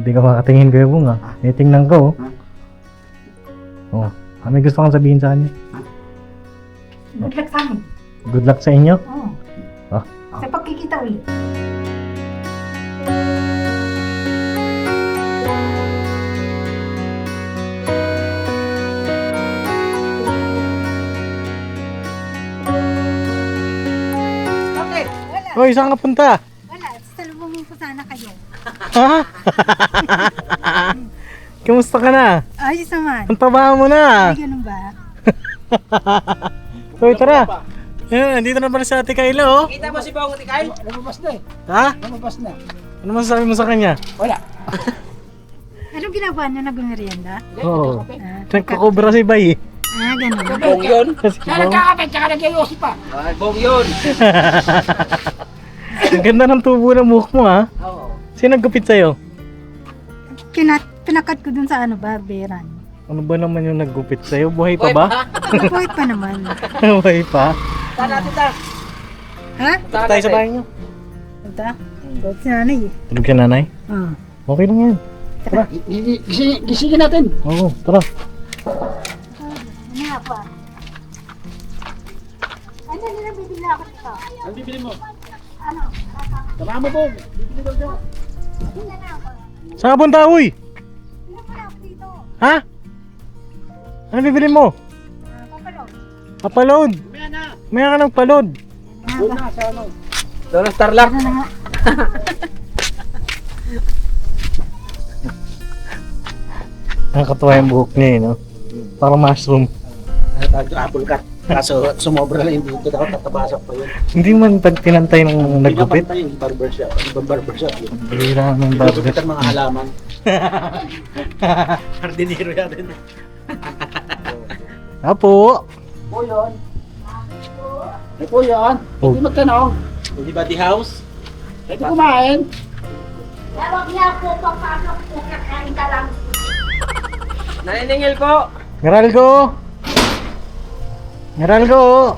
Hindi ka makatingin Kuya Bong ah. Tingnan ko oh. May gusto kang sabihin sa kanya? Good luck sa amin. Good luck sa inyo. Oo. Ah. Sa pagkikita ulit. Bakit? Wala. Hoy, saan ka punta? Wala. Salubungin ko sana kayo. Ha? Kamusta ka na? Ayos naman. Ang taba mo na. Ay, ganun ba? Hoy, tara. Ayan, andito na pala si Ate Kayla, oh. Kita mo si Bong Ate Kyle? Lumabas na eh. Ha? Lumabas na. Ano masasabi mo sa kanya? Wala. Anong ginagawa niyo? Nag-merienda? Oo. Ah, Nagkakobra si Bay, eh. ganun. Bong yun? Kasi Kaya nagkakapit, tsaka nagyayosip pa. Ay, Bong yun. ang ganda ng tubo ng buhok mo, ha? Oo. Sino nagkupit sa'yo? Pinakat ko dun sa barberan. Ano ba naman yung naggupit sa'yo? Buhay pa ba? Nabuhay pa naman. Buhay pa? Saan natin ta? Ha? Punta tayo sa bahay niyo. Ito? Ito si nanay eh. Tulog si nanay? Oo. Okay lang yan. Gisingin natin. Oo, tara. Ano nga pa? Ano nila bibili ako dito? Ano bibili mo? Ano? Tama mo, Bong. Bibili daw siya. Bibili na ako. Saan ka punta, uy? Bibili pa ako dito. Ha? Ano bibili mo? Papalog. Papalod. Maya na. Maya ka ng palod. Doon na sa ano. Doon ang Starlock. Ano na nga? Nakakatuwa yung buhok niya, eh, no? Parang mushroom. Apple cut. Kaso sumobra lang yung dito. Ako tatabasak pa yun. Hindi man tinantay ng naggupit. Pinapantay yung barbershop. Ibang barbershop yun. Bihira ng barber. Gupitan mga halaman. Hardinero yan din. Apo! Po yun. Ay po yun. Oh. Hindi magtanong. Hindi ba di house? Ito kumain. Tawag niya po papasok po kakain ka lang. Naniningil po. Meralgo! Meralgo!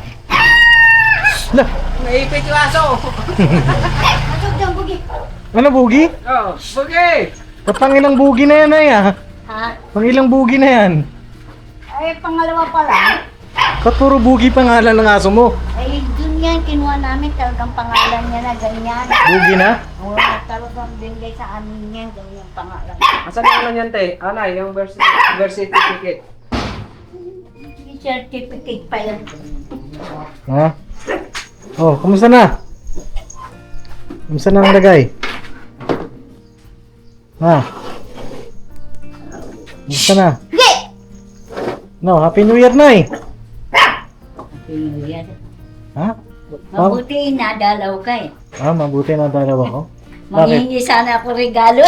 Lah! Naipit yung aso. Masok dyan, bugi. Ano, bugi? Oh, Bugi! Pangilang bugi na yan, ay ah. Ha? Pangilang bugi na yan. Ay, pangalawa pa lang. Katuro bugi pangalan ng aso mo. Ay, dun yan, kinuha namin talagang pangalan niya na ganyan. Bugi na? Oo, talagang binigay sa amin yan, ganyan pangalan. Asan yung ano niyan, te? Anay, yung birth certificate. May certificate pa yan. Ha? Oh, kumusta na? Kumusta na ang lagay? Ha? Kumusta na? Sige! No, Happy New Year na eh. Yan. Ha? Mabuti nadalaw ka eh. Ah, mabuti na dalawa ko. Bakit? Manghingi sana ako regalo.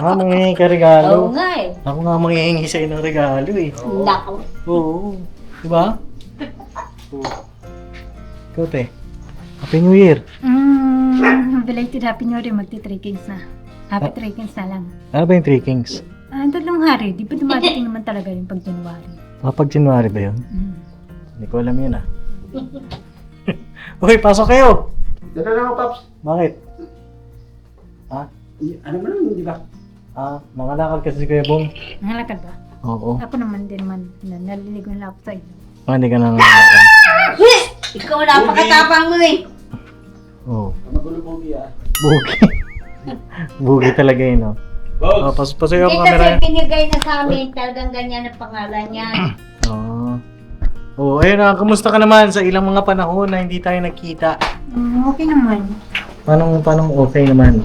Ah, manghihingi ka Oo regalo. nga eh. Ako nga manghihingi sa'yo ng regalo eh. Nako. Oo. Diba? Oo. Ikaw, te. Happy New Year. Belated Happy New Year, magti-3 kings na. Happy 3 kings na lang. Ano ba yung 3 Kings? Tatlong hari, di ba dumadating naman talaga yung pag January? Kapag January ba yun? Mm. Hindi ko alam yun ah. Uy, pasok kayo! Dito na ako, Paps. Bakit? Ha? Ano mo naman, di ba? Ah, nakalakad kasi si Kuya Bong. Nangalakad ba? Oo. Ako naman din man, naliligo na ako sa iyo. Ah, hindi ka nangalakad. Ikaw napakatapang mo eh. Oo. Magulo po ah. Bugi. Bugi talaga yun, no? Oh, pasuyo Hindi ang kasi camera. binigay na sa amin, talagang ganyan ang pangalan niya. Oo. Oh, ayun na. Kumusta ka naman sa ilang mga panahon na hindi tayo nagkita? Okay naman. Paano okay naman?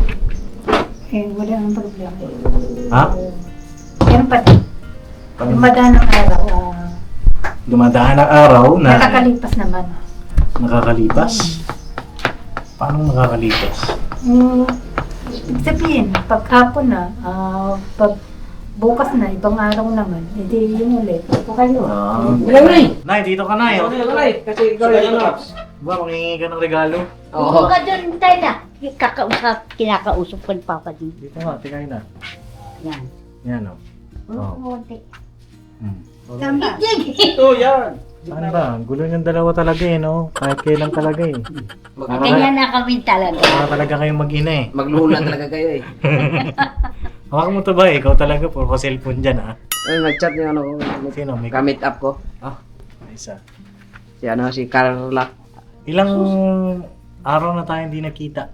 Eh, wala nang problema. Ha? Yan pa din. Dumadaan ang araw. Dumadaan ang araw na Nakakalipas naman. nakakalipas. Paano nakakalipas? Ibig sabihin, paghapon na, pag bukas na, ibang araw naman, hindi yung ulit. Ito kayo. Nay, dito ka na Ano yung Anay? Kasi ikaw yung ano. Ba, mangingi ka ng regalo? Huwag ka doon tayo na. Kinakausap ko ni Papa din. Dito nga, tingay na. Yan. Yan, oh. Oo. Konti. Hmm. Tama. Ito, yan. Saan ba? Ang gulo yung dalawa talaga eh, no? Kahit kailan talaga eh. Kanya na kami talaga. Baka talaga kayong mag-ina eh. Magluhulan talaga kayo eh. Hawak mo to ba? Ikaw talaga, puro cellphone dyan ah. Ay, nag-chat yung ano ko. Sino? May Gamit app ko. isa. Si Carla. Ilang araw na tayo hindi nakita?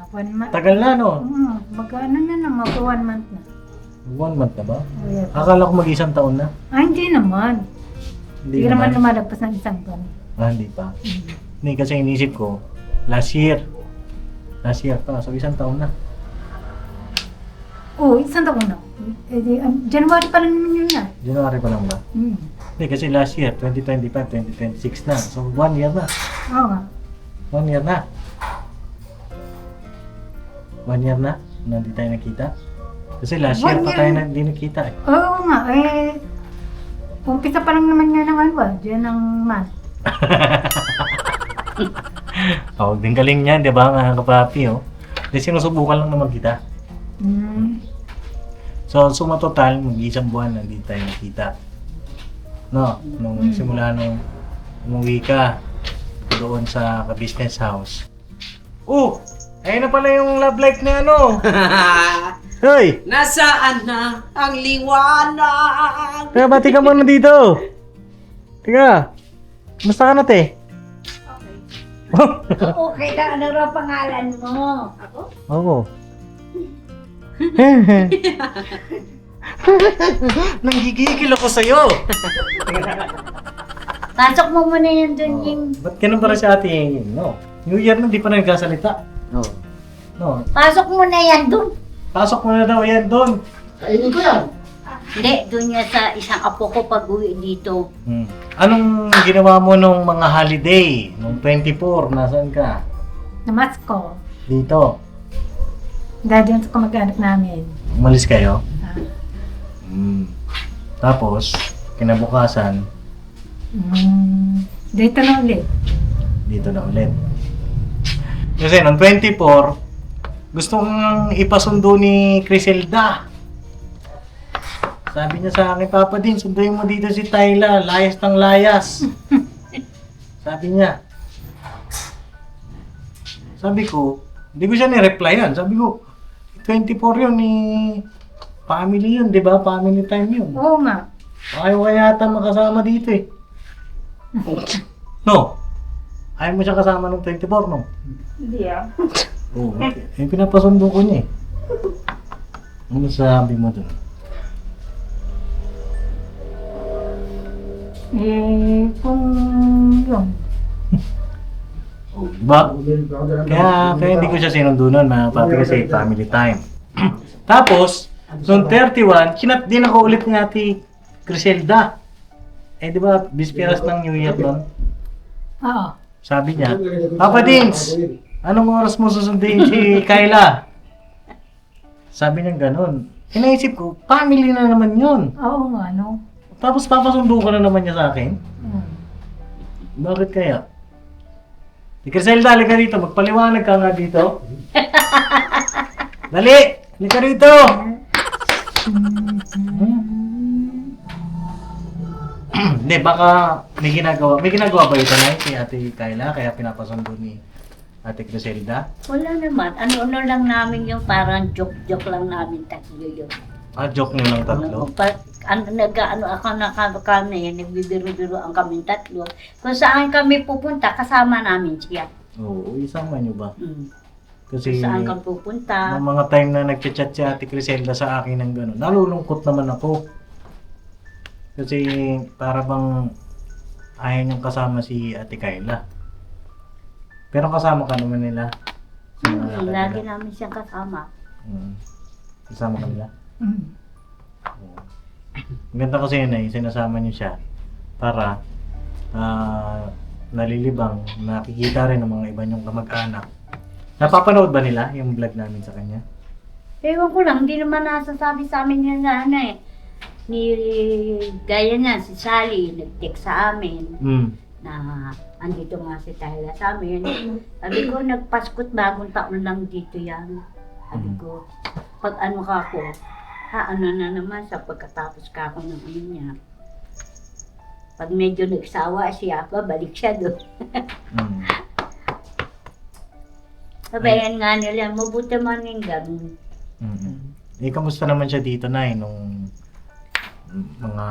1 month. Tagal na, no? Mag-ano na, mag-1 month na. 1 month na ba? Oh, yeah. Akala ko mag-isang taon na. Hindi naman. Hindi naman lumalagpas ng isang buwan. Hindi pa. Hindi, kasi inisip ko, last year. Last year pa, so isang taon na. Oo, isang taon na. January pa lang naman yun na. January pa lang ba? Hindi, kasi last year, 2025, 2026 na. So 1 year na. Oo nga. 1 year na. 1 year na, hindi tayo nakita. Kasi last year 1 pa year tayo na. hindi nakita eh. Oo nga, umpisa pa lang naman nga ng ano ba? Diyan ang month. Oh, din galing niyan, di ba mga kapapi, oh. Di sinusubukan lang naman kita. So, suma total, mag-isang buwan na hindi tayo nakita. No, nung simula nung umuwi ka doon sa ka-business house. Oh! Ayun na pala yung love life na ano. Hoy! Nasaan na ang liwanag? Teka, bati ka muna dito. Teka, kumusta ka na, te? Okay na, ano raw pangalan mo? Ako? Oo. Nanggigigil ako sa'yo. Pasok mo muna yan dun yung... Ba't ganun para si ate yung no? New Year na, di pa nagkasalita. Oo. No. Pasok mo na yan dun. Pasok mo na daw yan doon. Kainin ko yan. Hindi, dun yan sa isang apo ko pag uwi dito. Anong ginawa mo nung mga holiday? Nung 24, nasaan ka? Namas ko. Dito. Dahil sa kamag-anak namin. Umalis kayo? Ah, Tapos, kinabukasan, dito na ulit. dito na ulit. Kasi nung 24, gusto kong ipasundo ni Criselda. Sabi niya sa akin, Papa Din, sunduin mo dito si Tyla, layas ng layas. Sabi niya. Sabi ko, hindi ko siya ni-replyan. Sabi ko, 24 yun, family yun, di ba? Family time yun. Oo nga. Ayaw ka yata makasama dito eh. No? Ayaw mo siya kasama nung 24, no? Hindi ah. Oo. Eh, pinapasundo ko niya eh. Ano sabi mo dun? Kung yun. Diba? Kaya hindi ko siya sinundo nun, mga papi, kasi family time. Tapos, noong 31, kinat din ako ulit ni Ate Criselda. Eh, di ba, bispiras ng New Year nun? Oo. Sabi niya, Papa Dins, anong oras mo susunduin si Kyla? Sabi niya ganun. Inaisip ko, family na naman yun. Oo nga, no? Tapos papasundo ka na naman niya sa akin. Bakit kaya? Si Criselda, halika dito. Magpaliwanag ka nga dito. Dali! Halika rito! Hindi, baka may ginagawa. May ginagawa ba ito na si Ate Kyla? Kaya pinapasundo ni Ate Criselda? Wala naman. Ano-ano lang namin yung parang joke-joke lang namin tatlo yun. Joke nyo lang tatlo? Ako kami, nagbibiro-biro ang kami tatlo. Kung saan kami pupunta, kasama namin siya. Oo, isama nyo ba? Mm. Kasi Saan kami pupunta. ng mga time na nagchat-chat si Ate Criselda sa akin ng gano'n, nalulungkot naman ako. Kasi para bang ayaw niyang kasama si Ate Kyla. Pero kasama ka naman nila. Sa mga lakad Lagi nila. namin siyang kasama. Kasama ka nila. Oo. Ang ganda kasi yun eh, sinasama niyo siya para nalilibang, nakikita rin ng mga iba niyong kamag-anak. Napapanood ba nila yung vlog namin sa kanya? Ewan ko lang, hindi naman nasasabi sa amin yung nanay. Gaya niya, si Sally, nag-text sa amin na andito nga si Tyla sa amin. Sabi ko, nagpaskot bagong taon lang dito yan. Sabi ko, pag ano ka ako, ano na naman sa pagkatapos ka ako ng ano niya. Pag medyo nagsawa siya, babalik siya doon. Mm. Sabayan nga nila, mabuti man yung ganun. Mm. Eh, kamusta naman siya dito, Nay, nung mga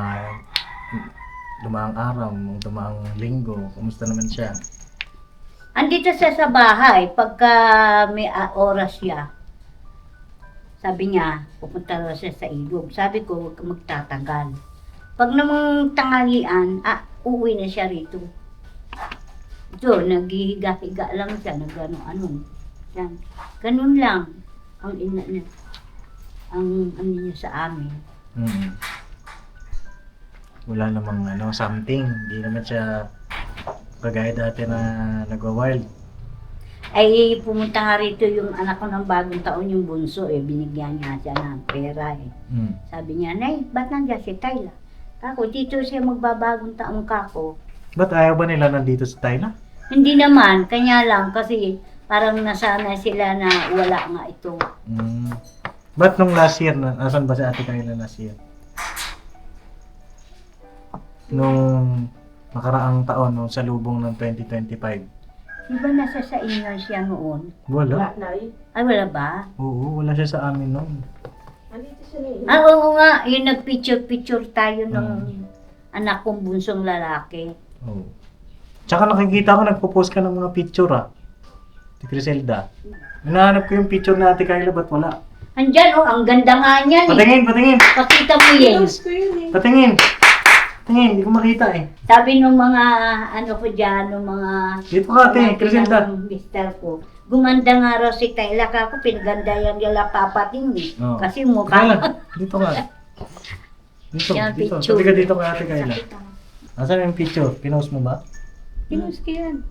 dumaang araw, nung dumaang linggo? Kamusta naman siya? Andito siya sa bahay, pagka may oras siya. Sabi niya, pupunta raw siya sa ilog. Sabi ko, huwag ka magtatagal. Pag namang tanghalian, uuwi na siya rito. Ito, naghihiga-higa lang siya, nag-ano-ano. Yan. Ganun lang ang ina niya. Ang ano niya sa amin. Mm. Wala namang something. Hindi naman siya kagaya dati na nagwa-wild. Ay, pumunta nga rito yung anak ko ng bagong taon, yung bunso, binigyan niya siya ng pera Mm. Sabi niya, Nay, ba't nandiyan si Tayla? Kako, dito siya magbabagong taong kako. Ba't ayaw ba nila nandito sa Thailand? Hindi naman, kanya lang, kasi parang nasanay sila na wala nga ito. Mm. Ba't nung last year, nasan ba si Ate Kayla last year? Nung nakaraang taon, nung sa lubong ng 2025. Di ba nasa sa inyo siya noon? Wala. Ay, wala ba? Oo, wala siya sa amin noon. Oo nga, yung nag-picture-picture tayo ng anak kong bunsong lalaki. Oo. Tsaka nakikita ko nagpo-post ka ng mga picture Ate Criselda. Hinahanap ko yung picture na Ate Kayla, ba't wala? Andyan, ang ganda nga niyan. Patingin! Pakita mo yan. Patingin! Tingin, hindi ko makita Sabi nung mga, ano ko dyan, nung mga... Dito ka, Ate Criselda. ng mister ko. Gumanda nga raw si Tayla ka ako, pinaganda yan nila papating Oo. Kasi Kayla, mukha. dito ka. Dito, Yan, dito. picture. Sabi ka dito kay Ate Kayla. Asan yung picture? Pinost mo ba? Pinost ko yan.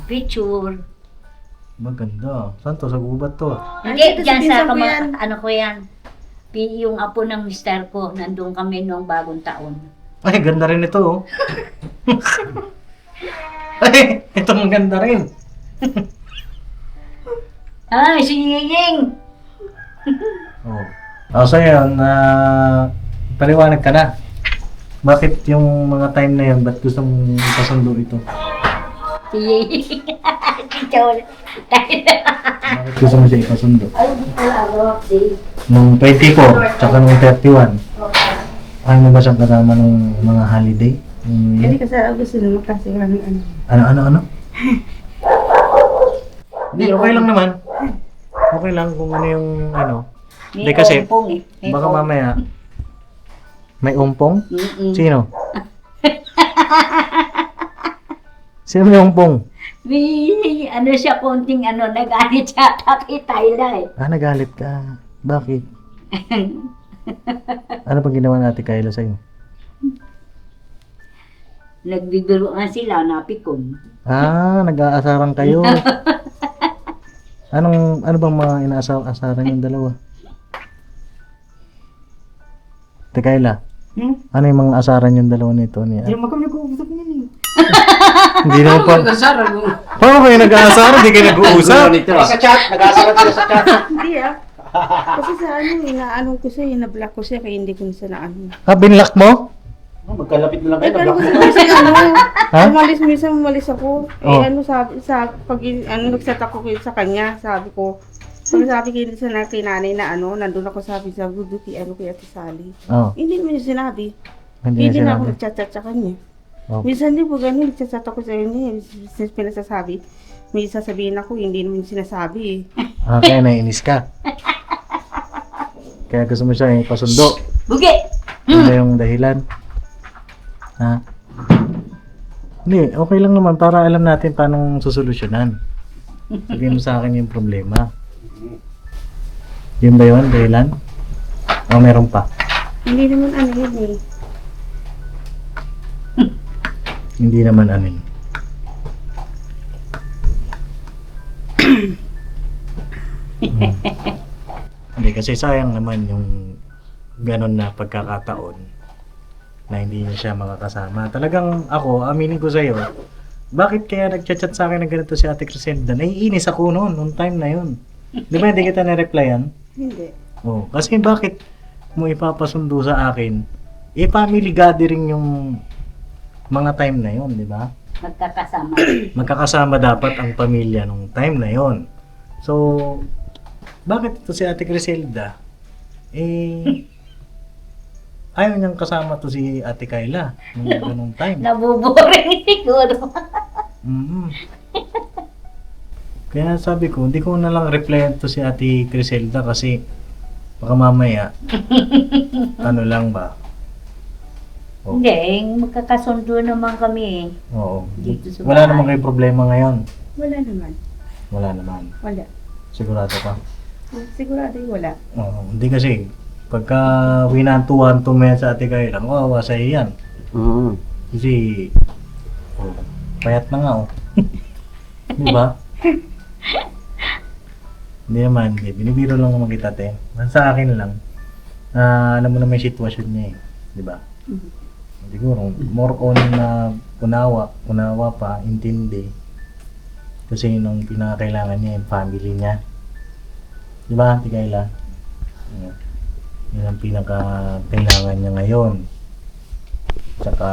Picture. Maganda. Saan to? Sa gubat to Hindi, Dito sa dyan sa pinsan ko yan. ano ko yan. Yung apo ng mister ko, nandun kami noong bagong taon. Ay, ganda rin ito Ay, ito maganda rin. Ay, si Ying! So yun, paliwanag ka na. Bakit yung mga time na yun, ba't gusto mong ipasundo ito? Si Ying! Si Chol! Bakit gusto mo siya ipasundo? Ay, di ko alam, si... Nung 24, tsaka nung 31. Ayaw mo ba siyang kasama nung mga holiday? Hindi kasi gusto naman kasi kami Ano? Hindi, okay lang naman. Okay lang kung ano yung Hindi kasi, umpong May baka umpong. mamaya, may umpong? Mm-mm. Sino? Sino may umpong? May ano siya, konting nagalit siya kay Tayla Nagalit ka. Bakit? Ano pang ginawa natin Kayla sa'yo? Nagbibiro nga sila, napikon. Nag-aasaran kayo. Ano bang mga inaasaran yung dalawa? Ate Kayla, ano yung mga asaran yung dalawa nito niya? Hindi naman kami nag-uusap niyan Hindi naman pa. Paano kayo nag-aasara? Hindi kayo nag-uusap? Sa chat, nag-aasaran sila sa chat. Hindi Kasi sa inaano ko siya, na-block ko siya, kaya hindi ko na siya naano. Binlock mo? Magkalapit na lang Eh, kayo. pero nablock kasi na. Ha? minsan umalis ako. Oh. Sabi, nagset ako sa kanya, sabi ko, sabi ko sa kinanay na nandun ako sabi sa Buduki, kay Ate Sally. Oh, Hindi naman niya sinabi. hindi Hindi na na ako sinabi. nagchat-chat sa kanya. Oh. Minsan di po ganun, nagchat-chat ako sa kanya. Since pinasasabi, may sasabihin ako, hindi naman sinasabi Kaya naiinis ka. Kaya gusto mo siya ipasundo. Bugi! Ano yung dahilan? Hindi, okay lang naman para alam natin paano susolusyonan. Sabihin mo sa akin yung problema. Yun ba yun, dahilan? O meron pa? Hindi naman yun eh. Hindi naman ano yun. Hindi kasi sayang naman yung ganon na pagkakataon na hindi niya siya makakasama. Talagang ako, aminin ko sa'yo, bakit kaya nagchat-chat sa akin na ganito si Ate Criselda? Naiinis ako noon time na yun. Di ba hindi kita na-replyan? Hindi. Oh, kasi bakit mo ipapasundo sa akin family gathering yung mga time na yon, di ba? Magkakasama. Magkakasama dapat ang pamilya nung time na yon. So, bakit ito si Ate Criselda? Ayaw niyang kasama to si Ate Kayla nung ganung time. Nabuboring siguro. Mhm. Kaya sabi ko, hindi ko na lang replyan to si Ate Criselda kasi baka mamaya, ano lang ba? Oh. Hindi, magkakasundo naman kami. Oo. Dito sa Wala bahay. naman kayo problema ngayon. Wala naman. Wala naman. Wala. Sigurado ka. Sigurado yung wala. Oo. Hindi kasi, pagka winantuhan mo yan sa Ate Kayla, kawawa sa'yo yan. Kasi, payat na nga oh. Di ba? Hindi naman, hindi. Binibiro lang naman kita, te. Sa akin lang, alam mo na may sitwasyon niya eh. Di ba? Siguro, more on na unawa pa, intindi. Kasi nung pinakakailangan niya yung family niya. Di ba, Ate Kayla? Yan ang pinakakailangan niya ngayon. Tsaka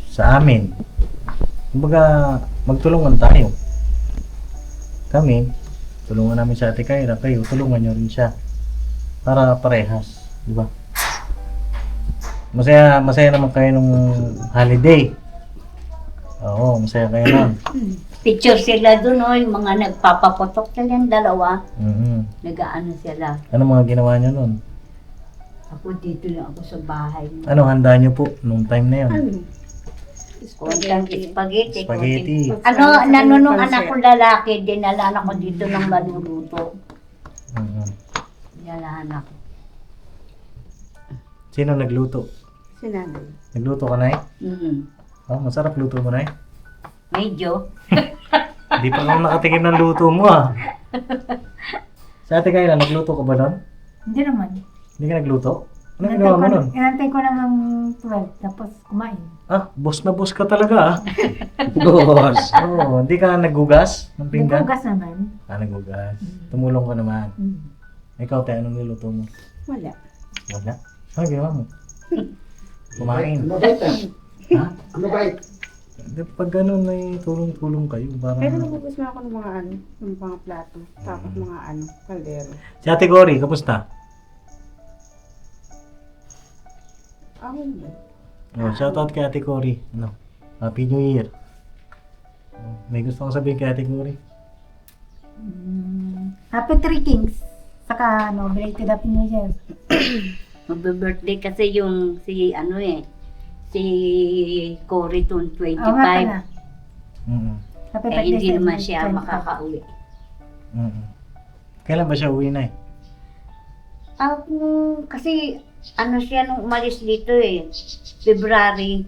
sa amin. Kumbaga, magtulungan tayo. Kami, tulungan namin sa Ate Kayla, kayo, tulungan nyo rin siya. Para parehas, di ba? Masaya naman kayo nung holiday. Oo, masaya kayo nun. Picture sila dun, oh, yung mga nagpapapotok sila yung dalawa. Mhm. Nag-ano sila. Ano mga ginawa nyo nun? Ako dito lang ako sa bahay. Ano handa nyo po nung time na yun? Ano? Konting spaghetti. Spaghetti. Ano, nanunong anak ko lalaki, dinala anak ko dito ng maluluto. Mhm. Dinala anak ko. Sino nagluto? Si nanay. Nagluto ka, Nay? Oh, masarap luto mo, Nay. Medyo. Hindi pa ako nakatikim ng luto mo, ah. Sa Ate Kayla, nagluto ka ba nun? Hindi naman. Hindi ka nagluto? Ano ginawa mo nun? Inantay ko lang ng 12, tapos kumain. Ah, boss na boss ka talaga, ah. Boss. Oo, hindi ka naggugas ng pinggan? Naghugas naman. Ah, naggugas. Tumulong ka naman. Ikaw, te, anong niluto mo? Wala. Wala. Ano ginawa mo? Kumain. Mabait ah. Ha? Mabait. Di, pag ganun ay tulong-tulong kayo, parang... Pero nagugas na ako ng mga ano, ng mga plato. Tapos mga ano, kaldero. Si Ate Cory, kamusta? Ako yun. Oh, shoutout kay Ate Cory. Ano? Happy New Year. Oh, may gusto kong sabihin kay Ate Cory. Happy Three Kings. Saka, belated Happy New Year. Magbe-birthday kasi yung si Cory tun 25. Oo nga pala. Mm-mm. Happy Eh, birthday hindi sa naman inyo, siya 25. makakauwi. Mm-mm. Kailan ba siya uwi na eh? Kasi ano siya nung umalis dito eh. February.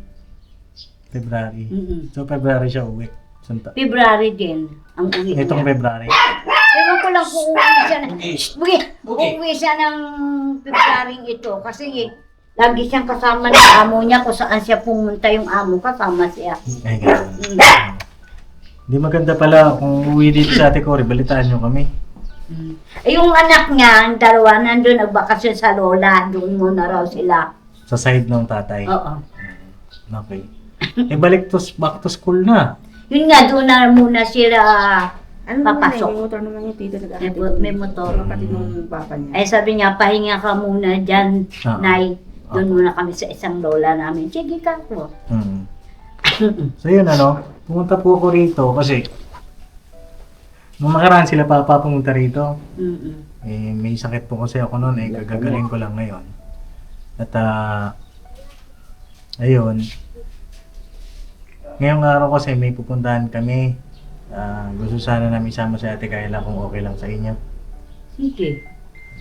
February. Mm-mm. So, February siya uwi. Santa. February din ang uwi Itong niya. February. Ewan ko lang kung uuwi siya na. Uuwi siya ng February ito kasi lagi siyang kasama ng amo niya kung saan siya pumunta yung amo kasama siya. Ay, ganun. Mm. Hindi maganda pala kung uwi dito sa Ate Cory, balitaan nyo kami. Mm. Eh, yung anak niya, ang dalawa, nandun nagbakasyon sa lola, doon muna raw sila. Sa side ng tatay. Oo. Okay. Balik back to school na. Yun nga, doon na muna sila Ano naman papasok. eh, may motor naman yung tito May motor. Kapatid ng papa niya. Ay sabi niya, pahinga ka muna dyan, Ah. Nay. Doon muna kami sa isang lola namin. Sige ka po. Hmm. So yun pumunta po ako rito kasi nung nakaraan sila papa pumunta rito. Mm-mm. Eh, may sakit po kasi ako noon gagagaling ko lang ngayon. At ayun. Ngayong araw kasi may pupuntahan kami. Gusto sana namin isama si Ate Kayla kung okay lang sa inyo. Sige.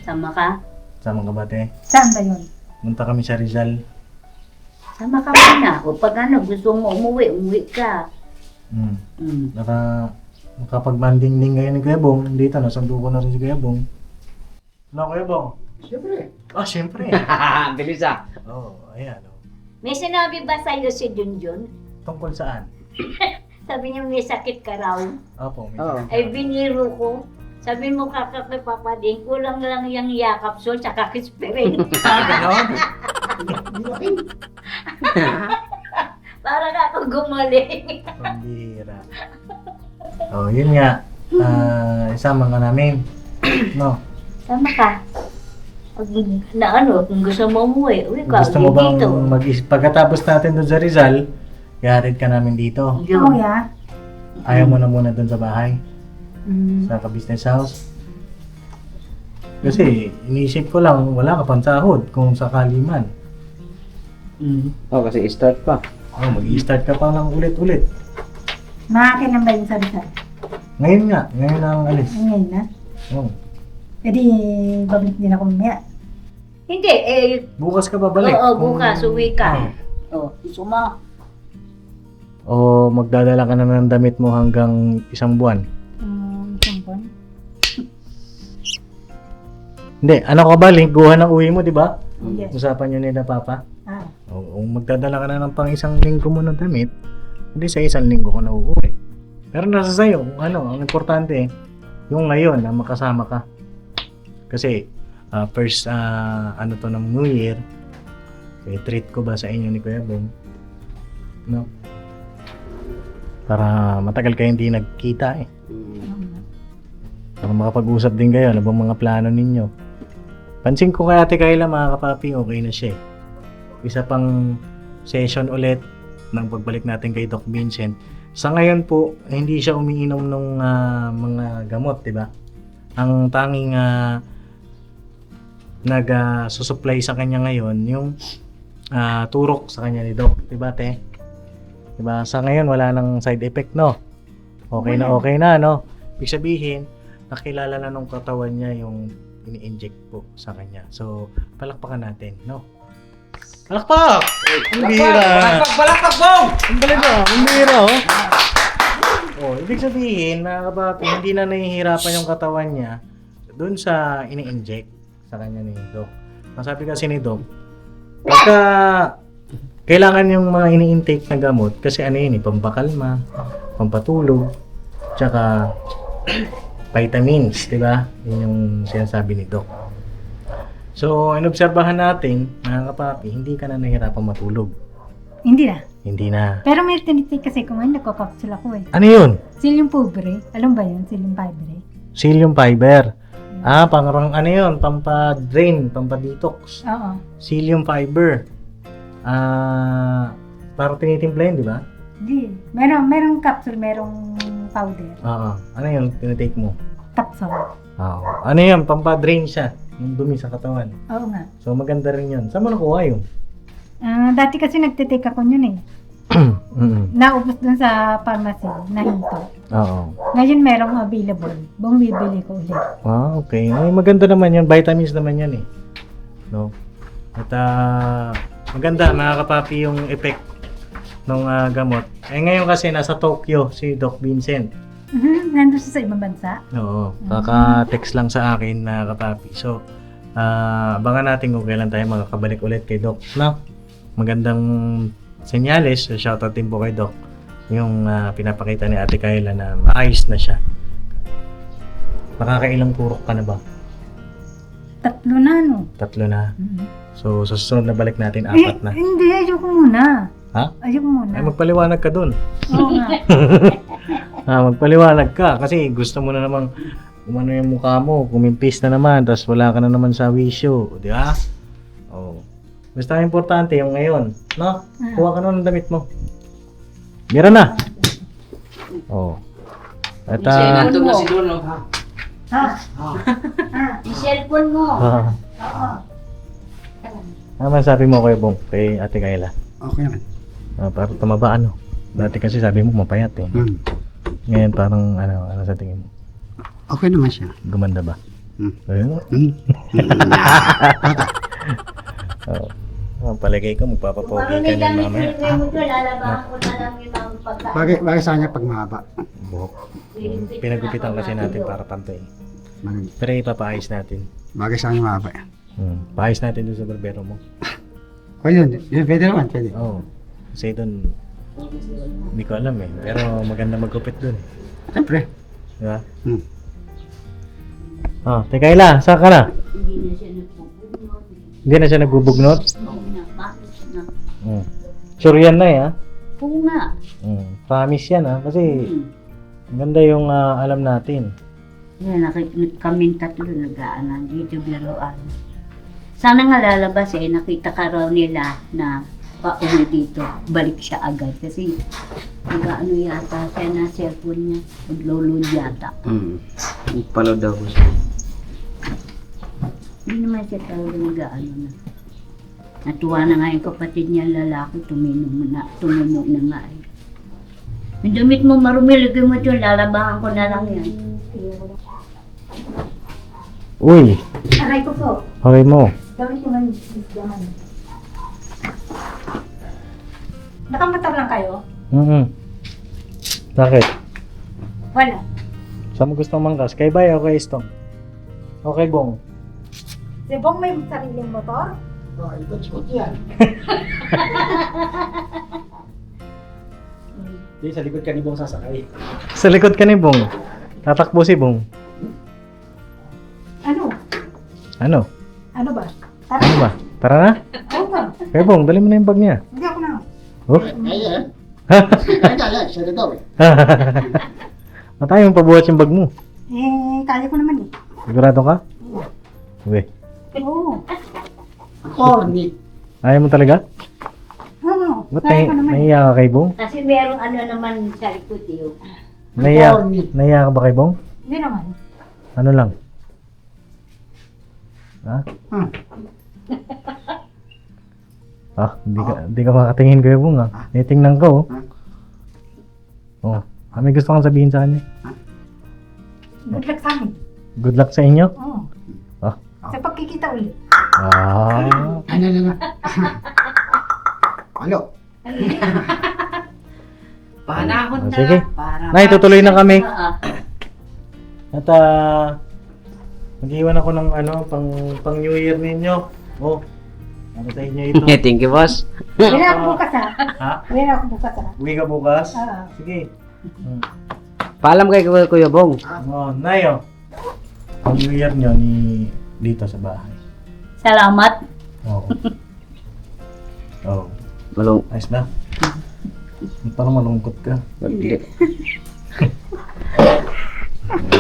Sama ka? Sama ka ba, te? Saan ba yun? Punta kami sa Rizal. Sama ka muna. O pag gusto mo umuwi ka. Hmm. Mm. Makapag-banding kayo ni Kuya Bong. Dito, nasundo ko na rin si Kuya Bong. Ano, Kuya Bong? Siyempre. Siyempre. Bilis ah. Ayan. May sinabi ba sa'yo si Junjun? Tungkol saan? Sabi niya may sakit ka raw. Opo, may Oo. sakit Ay ka. biniro ko. Sabi mo kakak kay Papa Ding, kulang lang yung yakap so tsaka kispirin. Ganon? Para ka ako gumaling. Pambihira. Oh, yun nga. Isama ka namin. No? Sama ka. Kung gusto mo umuwi, uwi ka. Gusto mo uwi bang dito. pagkatapos natin doon sa Rizal, ihatid ka namin dito? Oo, ya. Ayaw mo na muna doon sa bahay? Mm. Sa ka-business house? Kasi iniisip ko lang, wala ka pang sahod kung sakali man. Oh, kasi start pa. Oh, mag-i-start ka pa lang ulit-ulit. Maakin lang ba yung sabi-sabi? Ngayon nga, ngayon ang alis. Ngayon na. Oh. E di, babalik din ako mamaya. Hindi, Bukas ka babalik. oo, bukas, uwi ka. Oh. Gusto mo? O magdadala ka na ng damit mo hanggang isang buwan? Sampon. Hindi, ano ka ba? Lingguhan ang uwi mo, di ba? Yes. Usapan nyo nila, Papa. Ah. O magdadala ka na ng pang isang linggo mo ng damit, hindi sa isang linggo ko na uuwi. Pero nasa sayo, kung ano, ang importante, yung ngayon na makasama ka. Kasi, first, ano to ng New Year, treat ko ba sa inyo ni Kuya Bong? No? Para matagal kayo hindi nagkita eh. Para makapag-usap din kayo, ano bang mga plano ninyo? Pansin ko kay Ate Kayla, mga kapapi, okay na siya eh. Isa pang session ulit ng pagbalik natin kay Doc Vincent. Sa ngayon po, hindi siya umiinom ng mga gamot, di ba? Ang tanging nag-susupply sa kanya ngayon, yung turok sa kanya ni Doc, di ba, te? Di ba? Sa ngayon, wala nang side effect, no? Okay na, no? Ibig sabihin, nakilala na nung katawan niya yung ini-inject po sa kanya. So, palakpakan natin, no? Palakpak! Ang bihira! Palakpak, Bong! Ang galing na! Ang bihira, oh! Oh, ibig sabihin, mga kapapi, hindi na nahihirapan yung katawan niya doon sa ini-inject sa kanya ni Doc. Ang sabi kasi ni Doc, pagka kailangan yung mga ini-intake na gamot, kasi ano yun, pampakalma, pampatulog, tsaka vitamins, di ba? Yun yung sinasabi ni Doc. So, inobserbahan natin, mga kapapi, hindi ka na nahihirapan matulog. Hindi na. Hindi na. Pero may tinitake kasi kung ano, nagkakapsula ko eh. Ano yun? Psyllium pubere. Alam ba yun? Psyllium pubere. Psyllium fiber. Pangarang ano yun? Pampa-drain, pampa-detox. Oo. Psyllium fiber. Parang tinitimpla yun, di ba? Hindi. Merong capsule, merong powder. Oo. Ano yun? Tinitake mo? Capsule. Oo. Ano yun? Pampa-drain siya. Yung dumi sa katawan. Oo nga. So, maganda rin yun. Saan mo nakuha yun? Dati kasi nagtitake ako yun eh. Naubos dun sa pharmacy, nahinto. Oo. Ngayon merong available. Bumibili ko ulit. Okay. Ay, maganda naman yan. Vitamins naman yan eh. No? At maganda, mga kapapi, yung effect ng gamot. Eh ngayon kasi nasa Tokyo si Doc Vincent. Nandun siya sa ibang bansa. Oo. Kaka-text lang sa akin na kapapi. So, abangan natin kung kailan tayo makakabalik ulit kay Doc. No? Magandang senyales. So, shoutout din po kay Doc. Yung pinapakita ni Ate Kayla na maayos na siya. Nakakailang turok ka na ba? 3 na, no? 3 na. Mhm. So, sa susunod na balik natin, 4 na. Hindi, ayoko muna. Ha? Ayoko muna. Ay, magpaliwanag ka dun. Oo nga. Magpaliwanag ka. Kasi gusto mo na namang umano yung mukha mo, kumimpis na naman, tapos wala ka na naman sa wisyo. Di ba? Oo. Basta importante yung ngayon. No? Kuha ka na ng damit mo. Mira na. Oo. At, Nandun na si Dono, ha? Yung cellphone mo. ano sabi mo kay Bong, kay Ate Kayla? Okay naman. Para tumaba ano. Dati kasi sabi mo mapayat eh. Ngayon parang ano sa tingin mo? Okay naman siya. Gumanda ba? Ayun. Palagay ko magpapapogi ka niyan mamaya. Lalabahan ko na lang yung mga pagkain. Bagay sa kanya pag mahaba. Buhok. Pinagupitan kasi natin para pantay. Pero ipapaayos natin. Bagay sa kanya mahaba. Paayos natin doon sa barbero mo. O yun, pwede naman, pwede. Oo. Kasi doon, hindi ko alam eh. Pero maganda magkupit doon. Siyempre. Diba? Teka Ila, saan ka na? Hindi na siya nagpupunod. Hindi na siya nagbubugnot? Sure yan na ha? Oo nga. Promise yan ha? Kasi ganda yung alam natin. Yan, kaming tatlo nag-aanan dito biruan. Sana nga lalabas nakita ka raw nila na pauwi dito. Balik siya agad kasi nag-ano yata siya na cellphone niya. Nag-load yata. Palo daw ko siya. Hindi naman siya talaga nag-ano na. Natuwa na nga yung kapatid niya lalaki, tuminom na nga eh. Yung damit mo marumi, lagay mo ito, lalabahan ko na lang yan. Uy, Aray ko po. okay mo. Gawin ko nga yung isdahan. Nakamotor lang kayo? Bakit? Wala. Saan mo gusto mangkas? Kay Bay o kay Istong? O kay Bong? Si Bong may sariling motor? Oh, ikot-ikot yan. Di, sa likod ka ni Bong sasakay. Sa likod ka ni Bong. Tatakbo si Bong. Ano? Ano? Ano ba? Ano ba? Tara na? Oo nga. Kay Bong, dali mo na yung bag niya. Hindi ako na. Oh? Ay, Ay, siya na daw eh. Matay mo pabuhat yung bag mo. Kaya ko naman Sigurado ka? Uy. Oo. Corny. Ayaw mo talaga? Oo. Ba't Kaya ko naman nahiya ka kay Bong? Kasi merong ano naman sa likod yun. Nahiya ka ba kay Bong? Hindi naman. Ano lang? Ha? Hindi ka makatingin kay Bong Tingnan ko may gusto kang sabihin sa kanya? Good luck sa amin. Good luck sa inyo? Oo. Ah. Sa pagkikita ulit. Ano na. Ano? Panahon na. Sige. Para Nay, tutuloy na kami. Ah, At mag-iwan ako ng pang New Year ninyo. Ano sa inyo ito? Thank you, boss. Wala ako bukas Ha? Wala ako bukas Uwi ka bukas? Oo. Sige. Paalam kay Kuya Bong. Nay, pang New Year nyo dito sa bahay. salamat. Oo. Malong. Ayos na. Parang malungkot ka.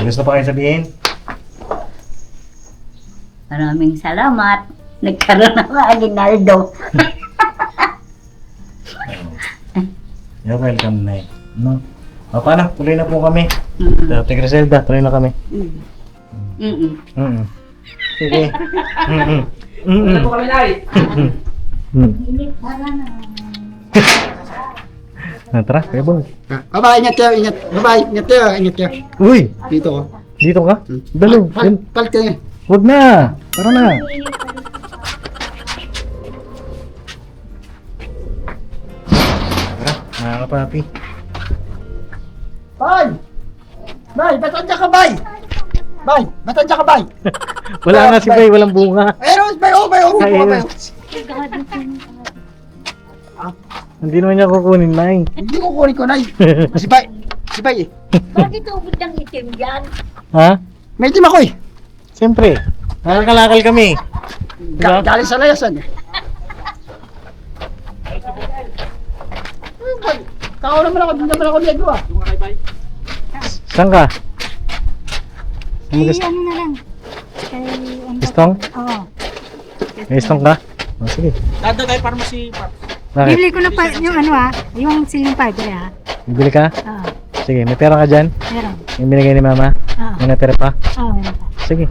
Gusto pa kayo sabihin? Maraming salamat. Nagkaroon ako Aguinaldo. You're welcome, Nay. No? Paano? Tuloy na po kami. Mm-mm. Ate Griselda, tuloy na kami. Mm-mm. Sige. Wala po kami, Nay. Tara, kaya Bong. Bye-bye, ingat kayo, ingat. Bye-bye, ingat kayo. Uy! Dito ko. Dito ka? Dalo. Palit kayo. Huwag na! Tara na! Tara, mga kapapi. Bye! Bye, ba't andyan ka, bye? Bye, ba't andyan ka, bye? Wala nga si Bay, walang bunga. Ayun, bye, bye. Ayun. Hindi naman niya kukunin, Nay. Hindi ko kunin ko, Nay. Si Bay eh. Bakit ubod ng itim yan? Ha? May itim ako eh. Siyempre. Nakakalakal kami. Diba? Galing sa layasan eh. Tao naman ako, hindi naman ako nego ah. Saan ka? Ano na lang. Istong? Oo. May istong ka? Sige. Dado tayo pharmacy. Bakit? Bibili ko na pa yung yung ceiling fiber Bibili ka? Oo. Sige, may pera ka dyan? Meron. Yung binigay ni Mama? Oo. May natira pa? Oo, meron pa. Sige.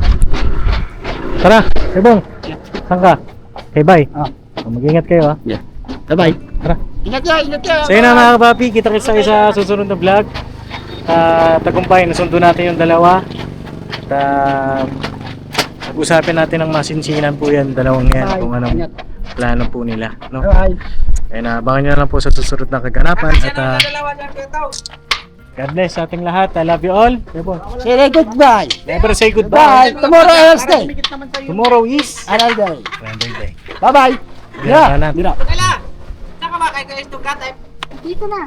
Tara, kay Bong. Saan ka? Kay Bay. Mag-ingat kayo Bye-bye. Tara. Ingat ka. So yun na mga kapapi, kita kita sa susunod na vlog. Tagumpay, nasundo natin yung dalawa. At pag-usapin natin ang masinsinan po yan, dalawang yan, kung anong plano po nila. No? Bye-bye. Ayun, abangan nyo na lang po sa susunod na kaganapan. At God bless sa ating lahat. I love you all. Say goodbye. Never say Bye. goodbye. Tomorrow else day. Tomorrow is Another day. Random day. Bye-bye. Yeah. Dira. Saan ka ba kay Kuya Istong Katay? Dito na.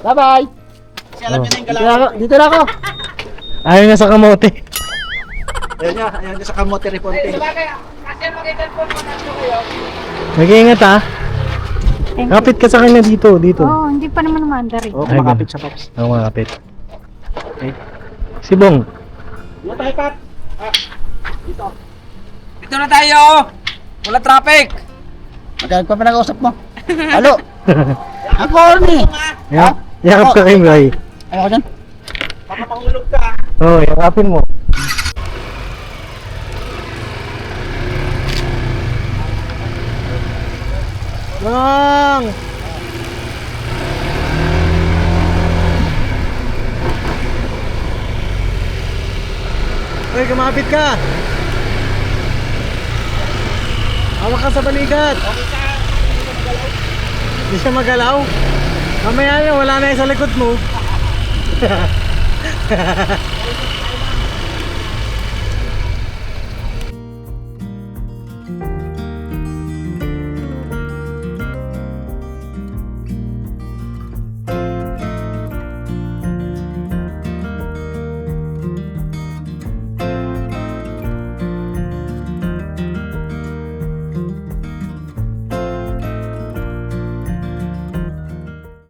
Bye-bye. Dito na ako. Ayaw niya sa kamote. Ayan sa kamote reponte. Sabagay, kasi mag-edad po po natin kayo. Mag-iingat ha. Thank you. Kapit ka sa kanya dito, dito. Oh, hindi pa naman umandar eh. Oo, kumakapit siya, Paps. Ako makapit. Okay. Si Bong. Dito tayo, Pat. Dito. Dito na tayo! Wala traffic! Magkano pa pinag-usap mo? Halo? Ako, ni. Yakap ka kay Bray. Ayoko dyan. Baka mahulog ka. Oo, yakapin mo. Bong! Uy, kumapit ka! Hawak ka sa balikat! Hindi siya magalaw? Mamaya na, wala na yung sa likod mo.